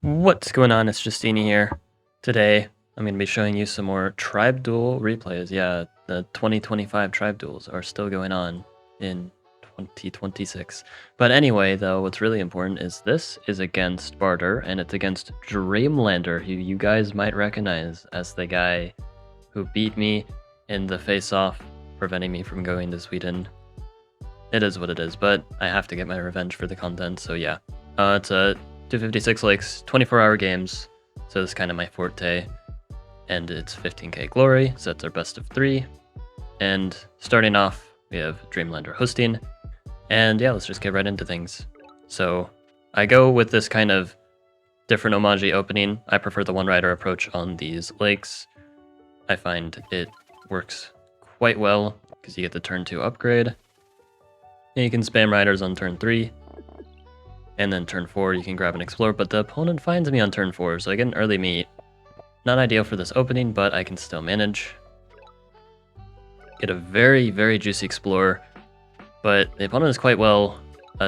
What's going on? It's Justeeni here. Today, I'm going to be showing you some more Tribe Duel replays. Yeah, the 2025 Tribe Duels are still going on in 2026. But anyway, though, what's really important is this is against Barter, and it's against Dreamlander, who you guys might recognize as the guy who beat me in the face-off, preventing me from going to Sweden. It is what it is, but I have to get my revenge for the content, so yeah. It's a 256 likes, 24-hour games, so it's kind of my forte. And it's 15k glory, so that's our best of 3. And starting off, we have Dreamlander hosting. And yeah, let's just get right into things. So I go with this kind of different Oumaji opening. I prefer the one-rider approach on these lakes. I find it works quite well, because you get the turn 2 upgrade. And you can spam riders on turn 3. And then turn 4, you can grab and explore, but the opponent finds me on turn 4, so I get an early meet. Not ideal for this opening, but I can still manage. Get a very, very juicy explore, but the opponent is quite well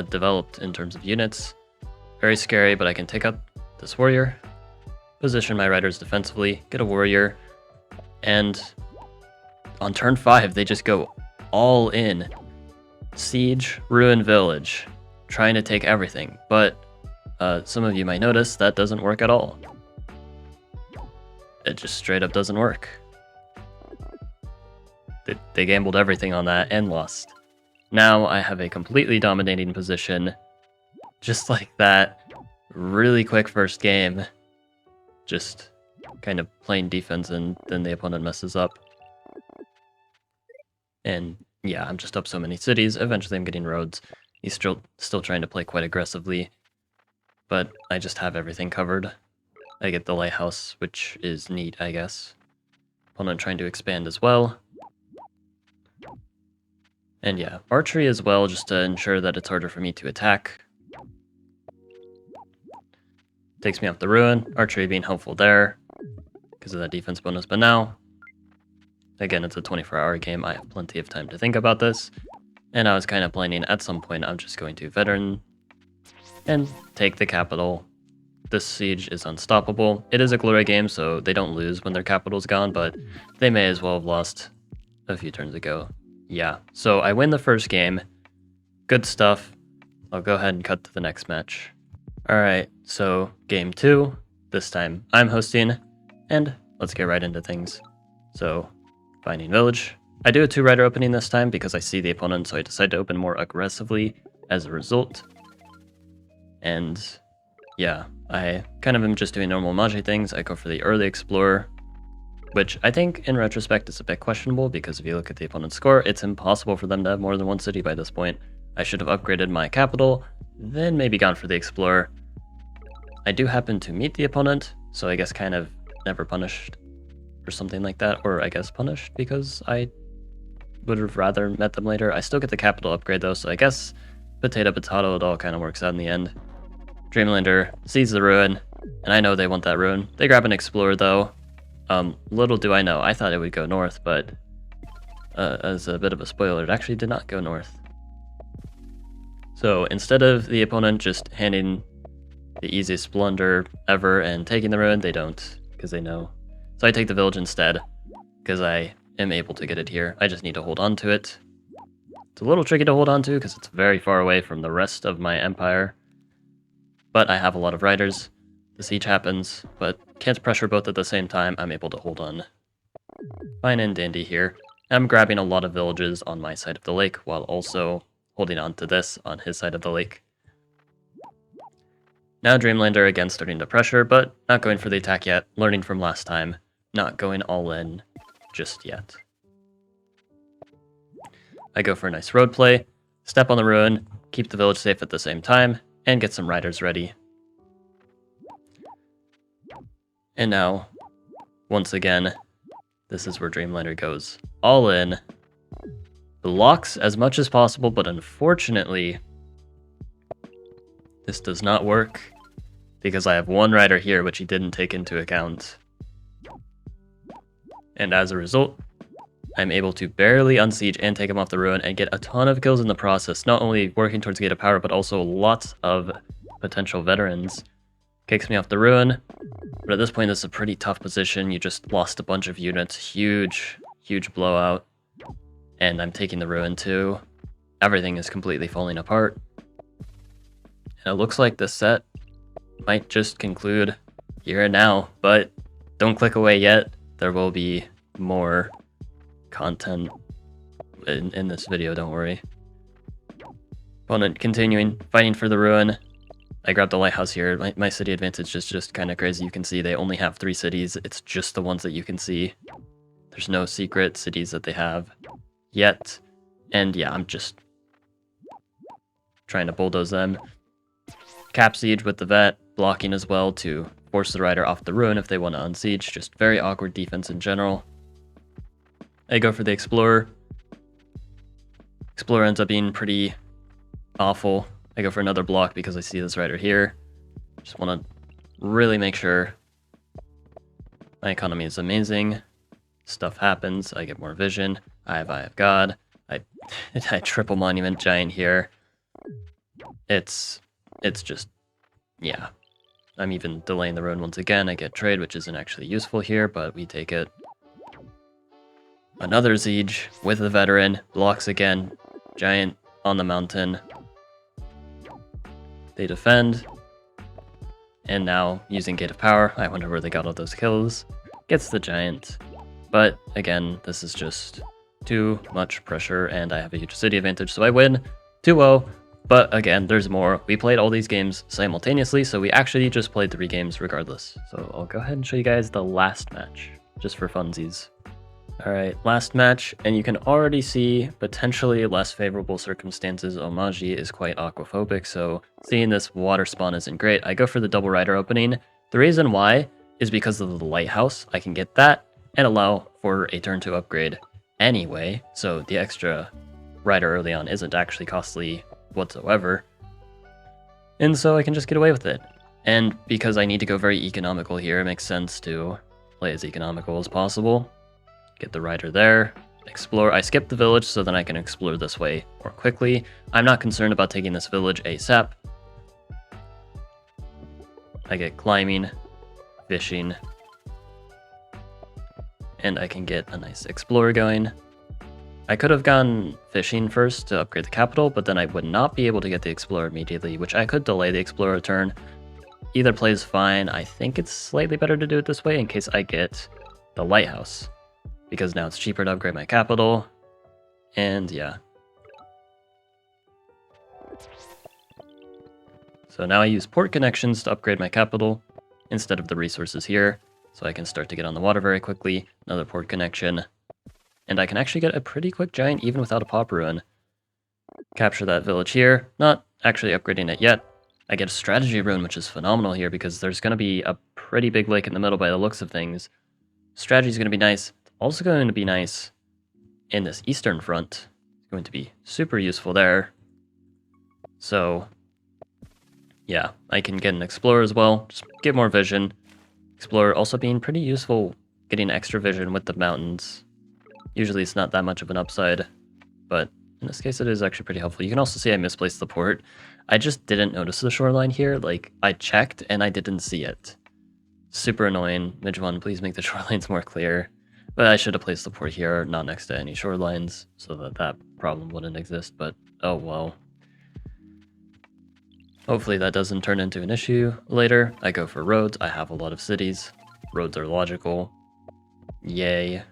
developed in terms of units. Very scary, but I can take up this warrior, position my riders defensively, get a warrior, and on turn 5, they just go all in. Siege, ruin village. Trying to take everything, but some of you might notice that doesn't work at all. It just straight up doesn't work. They gambled everything on that and lost. Now I have a completely dominating position, just like that. Really quick first game, just kind of playing defense, and then the opponent messes up. And yeah, I'm just up so many cities. Eventually I'm getting roads. He's still trying to play quite aggressively, but I just have everything covered. I get the lighthouse, which is neat, I guess. Opponent trying to expand as well. And yeah, archery as well, just to ensure that it's harder for me to attack. Takes me off the ruin, archery being helpful there, because of that defense bonus, but now, again, it's a 24-hour game, I have plenty of time to think about this. And I was kind of planning at some point I'm just going to veteran and take the capital. This siege is unstoppable. It is a glory game, so they don't lose when their capital's gone, but they may as well have lost a few turns ago. Yeah, so I win the first game. Good stuff. I'll go ahead and cut to the next match. Alright, so game 2. This time I'm hosting, and let's get right into things. So, finding village. I do a 2-rider opening this time because I see the opponent, so I decide to open more aggressively as a result. And yeah, I kind of am just doing normal Oumaji things. I go for the early explorer, which I think in retrospect is a bit questionable because if you look at the opponent's score, it's impossible for them to have more than one city by this point. I should have upgraded my capital, then maybe gone for the explorer. I do happen to meet the opponent, so I guess kind of never punished or something like that, or I guess punished because I would have rather met them later. I still get the capital upgrade though, so I guess potato, it all kind of works out in the end. Dreamlander sees the ruin, and I know they want that ruin. They grab an explorer though. Little do I know, I thought it would go north, but as a bit of a spoiler, it actually did not go north. So instead of the opponent just handing the easiest blunder ever and taking the ruin, they don't, because they know. So I take the village instead, because I am able to get it here. I just need to hold on to it. It's a little tricky to hold on to because it's very far away from the rest of my empire. But I have a lot of riders. The siege happens, but can't pressure both at the same time. I'm able to hold on. Fine and dandy here. I'm grabbing a lot of villages on my side of the lake while also holding on to this on his side of the lake. Now Dreamlander again starting to pressure, but not going for the attack yet. Learning from last time. Not going all in just yet. I go for a nice road play, step on the ruin, keep the village safe at the same time, and get some riders ready. And now, once again, this is where Dreamlander goes all in. Blocks as much as possible, but unfortunately, this does not work because I have one rider here which he didn't take into account. And as a result, I'm able to barely unsiege and take him off the ruin and get a ton of kills in the process, not only working towards Gate of Power, but also lots of potential veterans. Kicks me off the ruin. But at this point, this is a pretty tough position. You just lost a bunch of units. Huge blowout. And I'm taking the ruin too. Everything is completely falling apart. And it looks like this set might just conclude here and now. But don't click away yet. There will be more content in this video, don't worry. Opponent continuing, fighting for the ruin. I grabbed the lighthouse here. My city advantage is just kind of crazy. You can see they only have 3 cities. It's just the ones that you can see. There's no secret cities that they have yet. And yeah, I'm just trying to bulldoze them. Cap siege with the vet, blocking as well to force the rider off the ruin if they want to unsiege. Just very awkward defense in general. I go for the explorer. Explorer ends up being pretty awful. I go for another block because I see this rider here. Just want to really make sure my economy is amazing. Stuff happens. I get more vision. I have God. I triple monument giant here. It's just, yeah. I'm even delaying the ruin once again. I get trade, which isn't actually useful here, but we take it. Another siege with the veteran. Blocks again. Giant on the mountain. They defend. And now, using Gate of Power, I wonder where they got all those kills. Gets the giant. But again, this is just too much pressure, and I have a huge city advantage, so I win 2-0. But again, there's more. We played all these games simultaneously, so we actually just played 3 games regardless. So I'll go ahead and show you guys the last match, just for funsies. Alright, last match, and you can already see potentially less favorable circumstances. Oumaji is quite aquaphobic, so seeing this water spawn isn't great. I go for the double rider opening. The reason why is because of the lighthouse. I can get that and allow for a turn 2 upgrade anyway, so the extra rider early on isn't actually costly whatsoever. And so I can just get away with it. And because I need to go very economical here, it makes sense to play as economical as possible. Get the rider there, explore. I skip the village so then I can explore this way more quickly. I'm not concerned about taking this village ASAP. I get climbing, fishing, and I can get a nice explorer going. I could have gone fishing first to upgrade the capital, but then I would not be able to get the explorer immediately, which I could delay the explorer turn. Either plays fine. I think it's slightly better to do it this way in case I get the lighthouse, because now it's cheaper to upgrade my capital, and yeah. So now I use port connections to upgrade my capital instead of the resources here, so I can start to get on the water very quickly. Another port connection, and I can actually get a pretty quick giant even without a pop ruin. Capture that village here, not actually upgrading it yet. I get a strategy rune, which is phenomenal here because there's going to be a pretty big lake in the middle by the looks of things. Strategy is going to be nice. Also going to be nice in this eastern front. It's going to be super useful there. So, yeah, I can get an explorer as well. Just get more vision. Explorer also being pretty useful, getting extra vision with the mountains. Usually it's not that much of an upside, but in this case it is actually pretty helpful. You can also see I misplaced the port. I just didn't notice the shoreline here. Like, I checked and I didn't see it. Super annoying. Midge1, please make the shorelines more clear. But I should have placed the port here, not next to any shorelines, so that that problem wouldn't exist, but oh well. Hopefully that doesn't turn into an issue later. I go for roads. I have a lot of cities. Roads are logical. Yay.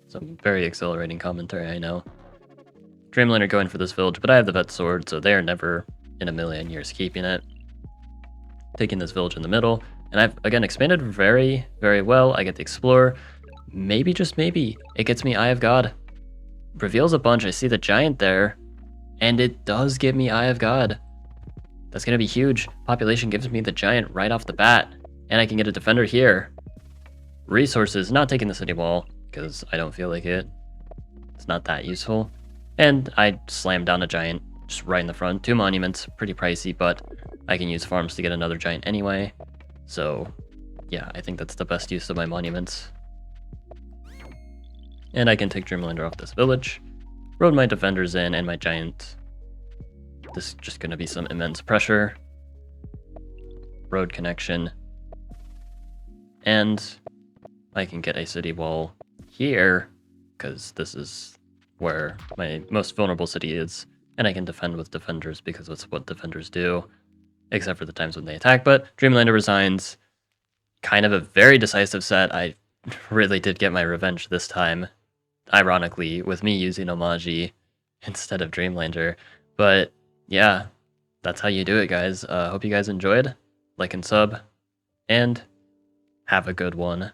Some very exhilarating commentary, I know. Dreamlander going for this village, but I have the vet sword, so they are never in a million years keeping it. Taking this village in the middle, and I've, again, expanded very, very well. I get the explorer. Maybe, just maybe, it gets me Eye of God. Reveals a bunch. I see the giant there, and it does give me Eye of God. That's going to be huge. Population gives me the giant right off the bat, and I can get a defender here. Resources, not taking the city wall, because I don't feel like it. It's not that useful. And I slam down a giant just right in the front. 2 monuments, pretty pricey, but I can use farms to get another giant anyway. So, yeah, I think that's the best use of my monuments. And I can take Dreamlander off this village. Road my defenders in and my giant. This is just going to be some immense pressure. road connection. And I can get a city wall here, because this is where my most vulnerable city is, and I can defend with defenders because that's what defenders do, except for the times when they attack. But Dreamlander resigns. Kind of a very decisive set. I really did get my revenge this time, ironically, with me using Oumaji instead of Dreamlander. But yeah, that's how you do it, guys. Hope you guys enjoyed. Like and sub, and have a good one.